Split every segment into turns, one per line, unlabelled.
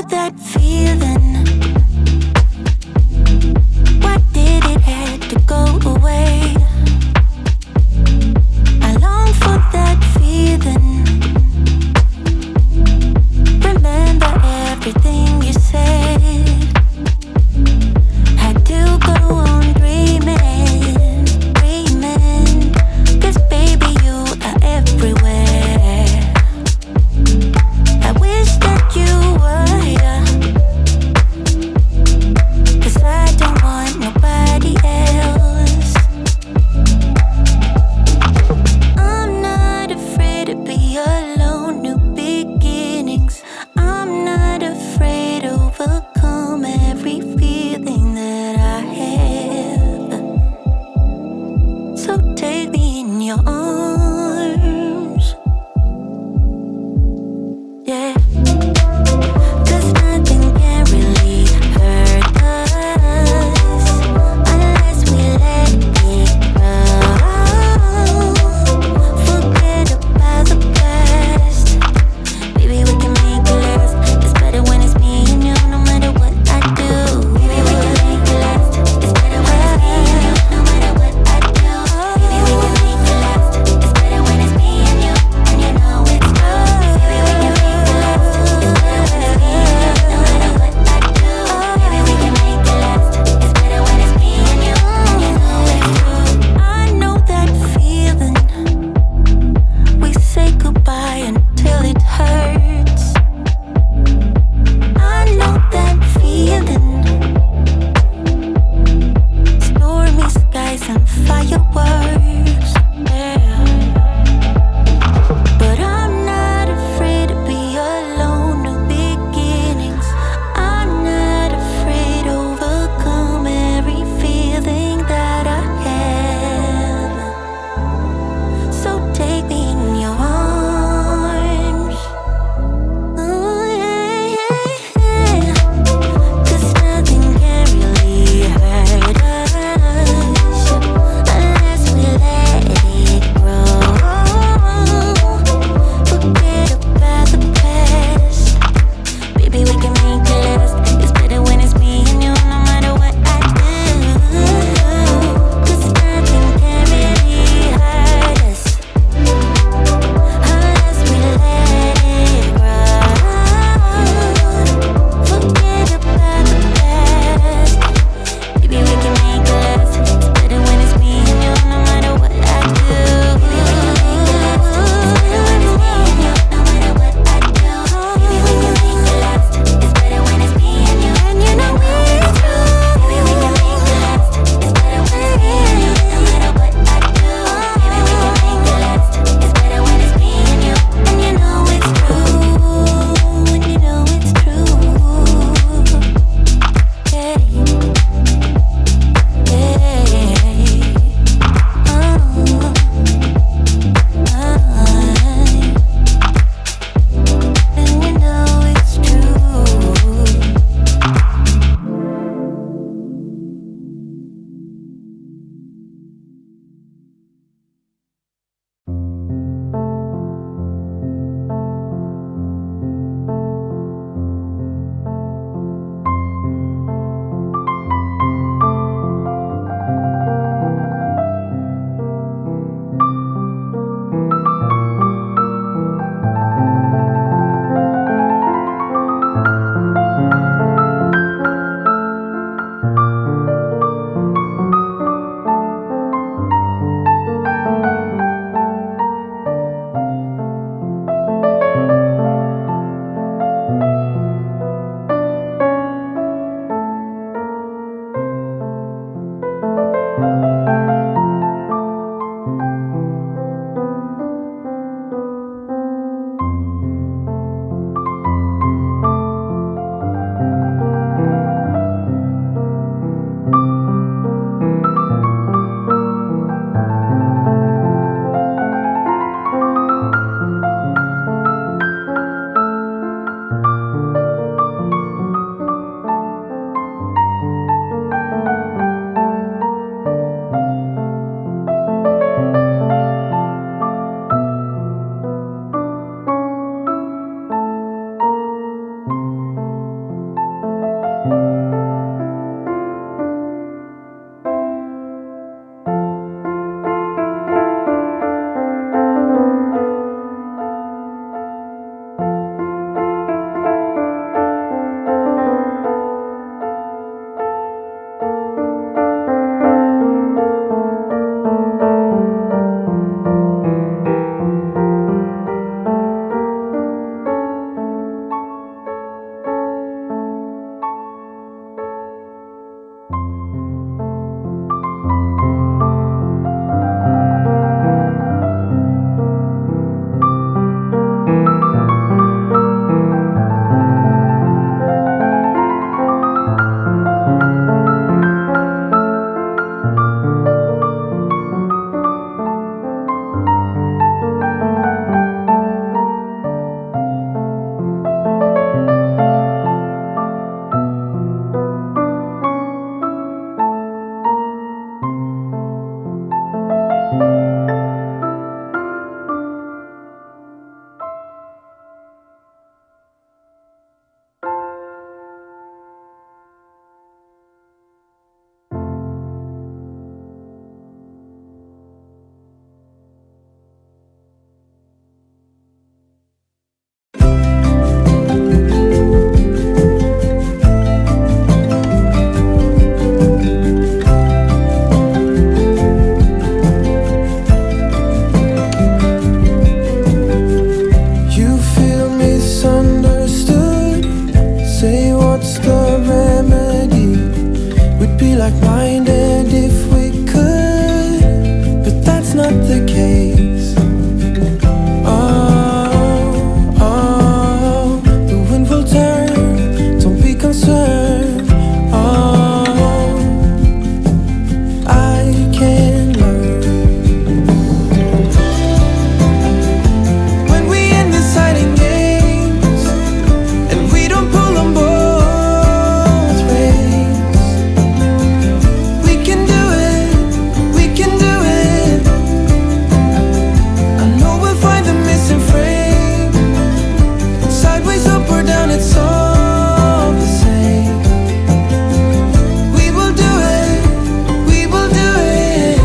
that feeling. Why did it have to go away? I long for that feeling. Remember everything you said. Had to go on dreaming, dreaming. 'Cause baby you are everywhere. I wish that you were here
not the case. Oh, oh, the wind will turn, don't be concerned. Oh, I can learn. When we end this hiding games and we don't pull them both ways, we can do it, we can do it. I know we'll find the missing frame. Sideways, up or down, it's all the same. We will do it, we will do it.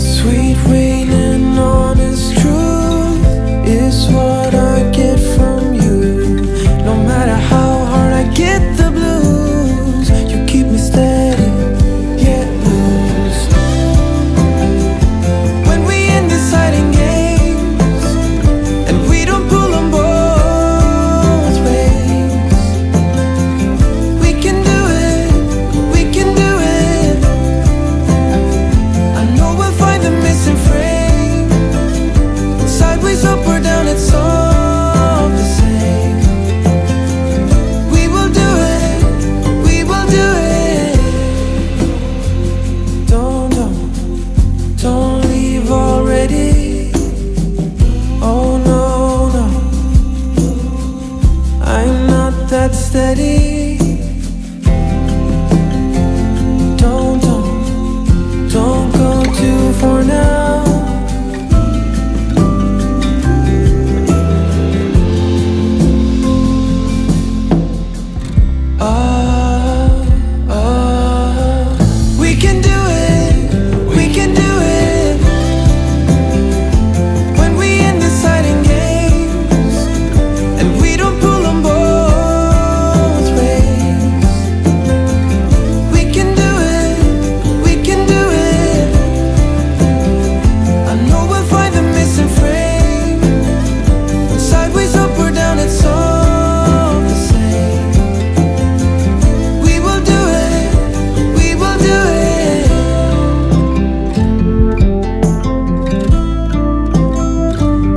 Sweet rain and honest truth is what I get from you. No matter how hard I get the blues, you keep me steady, yet loose. When we end this hiding games and we don't pull them both ways, we can do it, we can do it. I know we'll find the missing frame. Sideways, up or down, it's all the same. We will do it, we will do it. Don't leave already. Oh no, no, I'm not that steady. Don't go too far now. We can do it, we can do it. When we end this hiding games and we don't pull them both ways, we can do it, we can do it. I know we'll find the missing frame. Sideways, up or down, it's all the same. We will do it, we will do it.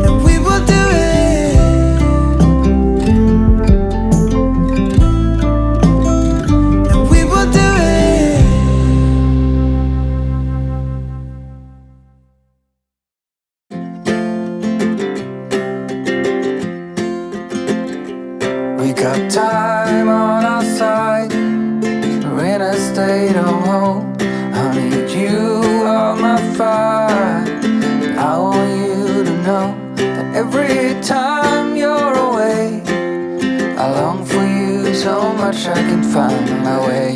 And we will do it. And we will do it. We got time on our side. We're in a state of hope. I need you on my fire. I want you to know that every time you're away, I long for you so much I can find my way.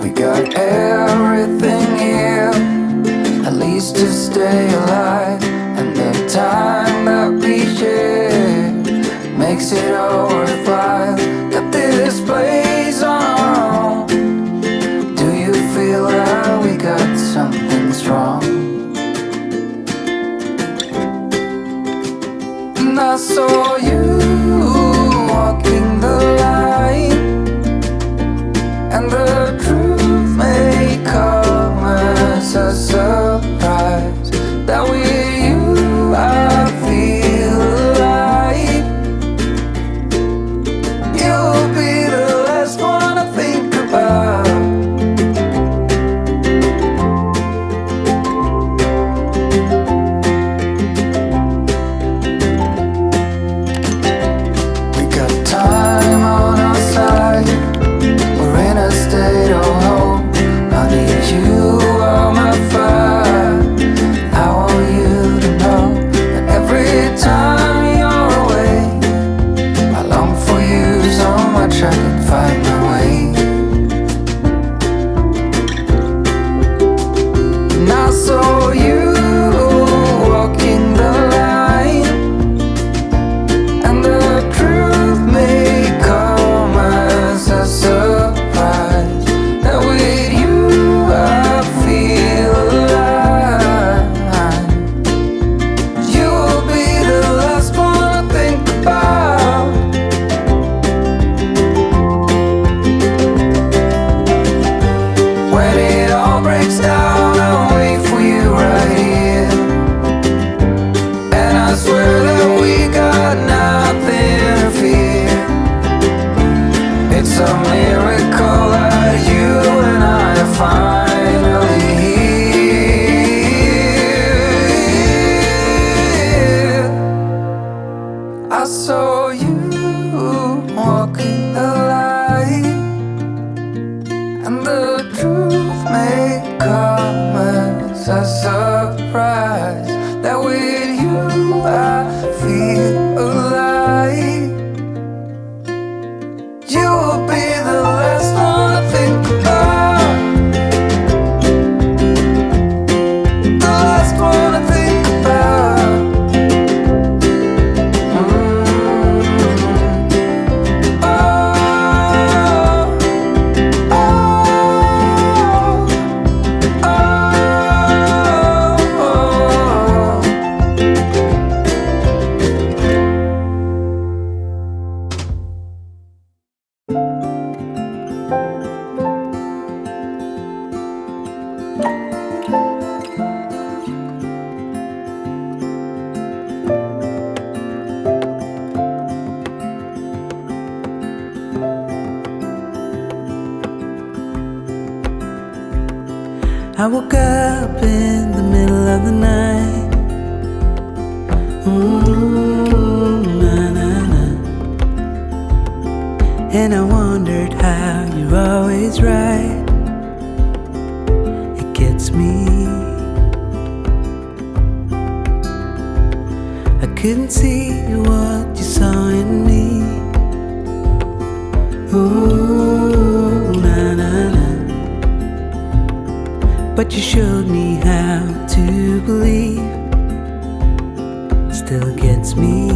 We got everything here, at least to stay alive. And the time that we share makes it all worthwhile. Got this place on our own. Do you feel that we got something strong? And I saw you walking the line, and the truth may come as a surprise that with you I feel alive. You'll be the last one I think about. saw you walking the line, and the truth may come as a surprise that with you I feel alive. You will be the last one I think about, the last one I think about. I woke up in the middle of the night. Na, na, na. And I wondered how you're always right. It gets me. I couldn't see what you saw in me. Ooh, na, na, na. But you showed me how to believe. Still gets me.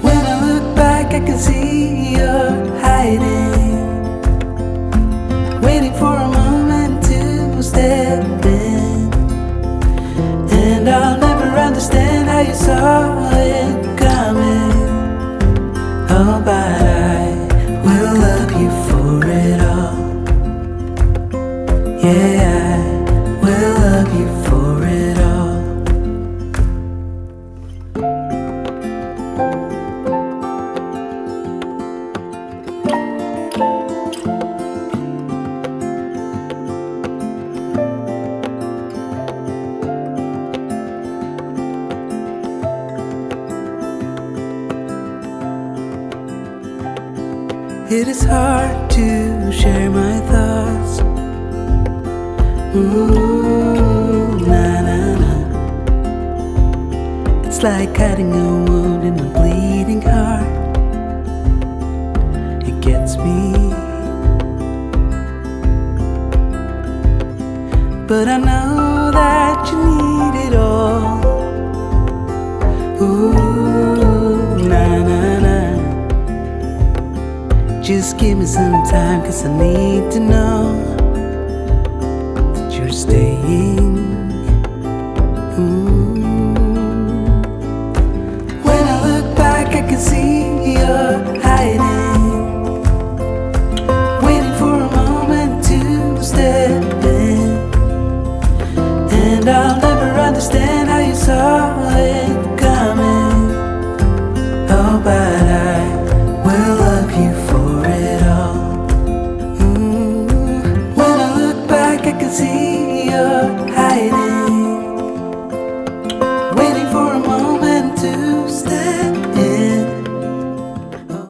When I look back, I can see you're hiding, waiting for a moment to step in. And I'll never understand how you saw it coming. Oh, but I will love you for it all. Yeah, I will love you for it all. It is hard to share my thoughts. Ooh, na, na, na. It's like hiding a wound in a bleeding heart. It gets me. But I know that you need it all. Ooh, na, na, na. Just give me some time, 'cause I need to know that you're staying. When I look back, I can see you're hiding, waiting for a moment to step in. And I'll never understand how you saw it coming. Oh, but I will love you for it all. When I look back, I can see